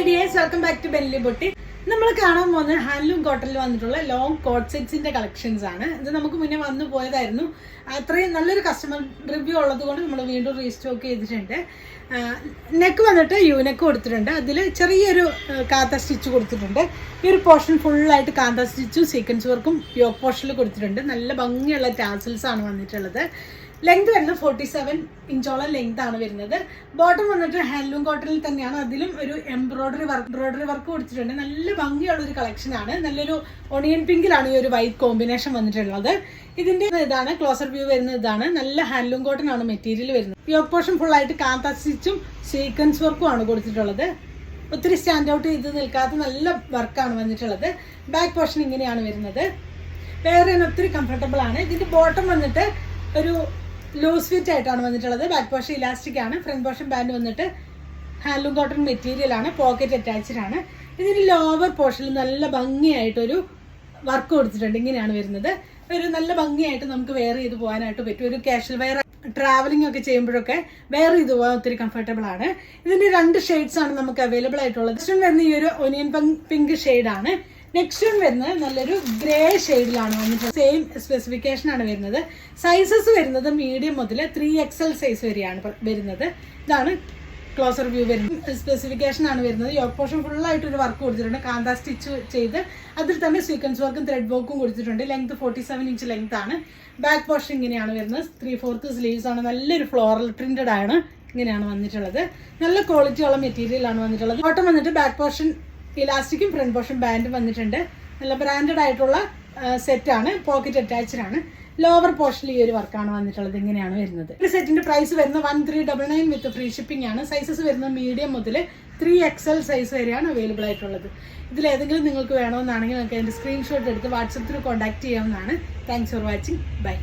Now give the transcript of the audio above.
Dears, welcome back to ബെല്ലി ബൊട്ടി. നമ്മൾ കാണാൻ പോകുന്നത് ഹാൻഡ്ലൂം കോട്ടണിൽ വന്നിട്ടുള്ള ലോങ് കോട്ട് സെറ്റ്സിന്റെ കളക്ഷൻസ് ആണ്. ഇത് നമുക്ക് മുന്നേ വന്നു പോയതായിരുന്നു. അത്രയും നല്ലൊരു കസ്റ്റമർ റിവ്യൂ ഉള്ളത് കൊണ്ട് നമ്മൾ വീണ്ടും റീസ്റ്റോക്ക് ചെയ്തിട്ടുണ്ട്. നെക്ക് വന്നിട്ട് നെക്ക് കൊടുത്തിട്ടുണ്ട്. അതിൽ ചെറിയൊരു കാന്ത സ്റ്റിച്ച് കൊടുത്തിട്ടുണ്ട്. ഈ ഒരു പോർഷൻ ഫുള്ളായിട്ട് കാന്ത സ്റ്റിച്ചും സീക്വൻസ് വർക്കും യോക്ക് പോർഷനിൽ കൊടുത്തിട്ടുണ്ട്. നല്ല ഭംഗിയുള്ള ടാസൽസ് ആണ് വന്നിട്ടുള്ളത്. ലെങ്ത് വരുന്നത് 47 ഇഞ്ചോളം ലെങ്ത് ആണ് വരുന്നത്. ബോട്ടം വന്നിട്ട് ഹാൻഡ്ലൂം കോട്ടണിൽ തന്നെയാണ്. അതിലും ഒരു എംബ്രോയിഡറി വർക്ക് കൊടുത്തിട്ടുണ്ട്. നല്ല ഭംഗിയുള്ള ഒരു കളക്ഷൻ ആണ്. നല്ലൊരു ഒണിയൻ പിങ്കിലാണ് ഈ ഒരു വൈറ്റ് കോമ്പിനേഷൻ വന്നിട്ടുള്ളത്. ഇതിന്റെ ഇതാണ് ക്ലോസർ വ്യൂ വരുന്നത്. ഇതാണ് നല്ല ഹാൻഡ്ലൂം കോട്ടൺ ആണ് മെറ്റീരിയൽ വരുന്നത്. യോക്ക് പോർഷൻ ഫുൾ ആയിട്ട് കാന്ത സ്റ്റിച്ചും സീക്വൻസ് വർക്കും ആണ് കൊടുത്തിട്ടുള്ളത്. ഒത്തിരി സ്റ്റാൻഡ് ഔട്ട് ചെയ്ത് നിൽക്കാത്ത നല്ല വർക്കാണ് വന്നിട്ടുള്ളത്. ബാക്ക് പോർഷൻ ഇങ്ങനെയാണ് വരുന്നത്. വേറെ ഒത്തിരി കംഫർട്ടബിൾ ആണ്. ഇതിന്റെ ബോട്ടം വന്നിട്ട് ഒരു ലൂസ് ഫിറ്റ് ആയിട്ടാണ് വന്നിട്ടുള്ളത്. ബാക്ക് പോർഷൻ ഇലാസ്റ്റിക് ആണ്. ഫ്രണ്ട് പോർഷൻ ബാൻഡ് വന്നിട്ട് ഹാൻഡ്ലൂം കോട്ടൺ മെറ്റീരിയൽ ആണ്. പോക്കറ്റ് അറ്റാച്ച്ഡ് ആണ്. ഇതിന് ലോവർ പോർഷനിൽ നല്ല ഭംഗിയായിട്ടൊരു വർക്ക് കൊടുത്തിട്ടുണ്ട്. ഇങ്ങനെയാണ് വരുന്നത്. ഒരു നല്ല ഭംഗിയായിട്ട് നമുക്ക് വെയർ ചെയ്ത് പോകാനായിട്ട് പറ്റും. ഒരു കാഷ്വൽ വെയർ ട്രാവലിംഗ് ഒക്കെ ചെയ്യുമ്പോഴൊക്കെ വെയർ ചെയ്ത് പോകാൻ ഒത്തിരി കംഫർട്ടബിൾ ആണ്. ഇതിന്റെ 2 ഷെയ്ഡ്സ് ആണ് നമുക്ക് അവൈലബിൾ ആയിട്ടുള്ളത്. നെക്സ്റ്റ് വരുന്ന ഈ ഒരു ഒനിയൻ പിങ്ക് ഷെയ്ഡാണ്. നെക്സ്റ്റ് വരുന്നത് നല്ലൊരു ഗ്രേ ഷെയ്ഡിലാണ് വന്നിട്ടുള്ളത്. സെയിം സ്പെസിഫിക്കേഷൻ ആണ് വരുന്നത്. സൈസസ് വരുന്നത് മീഡിയം മുതൽ 3XL സൈസ് വരെയാണ് വരുന്നത്. ഇതാണ് ക്ലോസർ വ്യൂ വരുന്നത്. സ്പെസിഫിക്കേഷൻ ആണ് വരുന്നത്. യോക്ക് പോർഷൻ ഫുള്ളായിട്ട് ഒരു വർക്ക് കൊടുത്തിട്ടുണ്ട്. കാന്ത സ്റ്റിച്ച് ചെയ്ത് അതിൽ തന്നെ സീക്വൻസ് വർക്കും ത്രെഡ് വർക്കും കൊടുത്തിട്ടുണ്ട്. ലെങ്ത് 47 ഇഞ്ച് ലെങ്ത് ആണ്. ബാക്ക് പോർഷൻ ഇങ്ങനെയാണ് വരുന്നത്. 3/4 സ്ലീവ്സ് ആണ്. നല്ലൊരു ഫ്ലോറൽ പ്രിന്റഡ് ആണ്. ഇങ്ങനെയാണ് വന്നിട്ടുള്ളത്. നല്ല ക്വാളിറ്റി ഉള്ള മെറ്റീരിയൽ ആണ് വന്നിട്ടുള്ളത്. ബോട്ടം വന്നിട്ട് ബാക്ക് പോർഷൻ ഇലാസ്റ്റിക്കും ഫ്രണ്ട് പോർഷൻ ബാൻഡും വന്നിട്ടുണ്ട്. നല്ല ബ്രാൻഡഡ് ആയിട്ടുള്ള സെറ്റാണ്. പോക്കറ്റ് അറ്റാച്ച്ഡ് ആണ്. ലോവർ പോർഷനിൽ ഈ ഒരു വർക്കാണ് വന്നിട്ടുള്ളത്. ഇങ്ങനെയാണ് വരുന്നത്. ഈ സെറ്റിന്റെ പ്രൈസ് വരുന്നത് 1399 വിത്ത് ഫ്രീ ഷിപ്പിംഗ് ആണ്. സൈസസ് വരുന്നത് മീഡിയം മുതൽ 3XL സൈസ് വരെയാണ് അവൈലബിൾ ആയിട്ടുള്ളത്. ഇതിലേതെങ്കിലും നിങ്ങൾക്ക് വേണമെന്നാണെങ്കിൽ നിങ്ങൾക്ക് അതിന്റെ സ്ക്രീൻഷോട്ട് എടുത്ത് വാട്സപ്പിൽ കോൺടാക്ട് ചെയ്യാവുന്നതാണ്. Thanks for watching. ബൈ.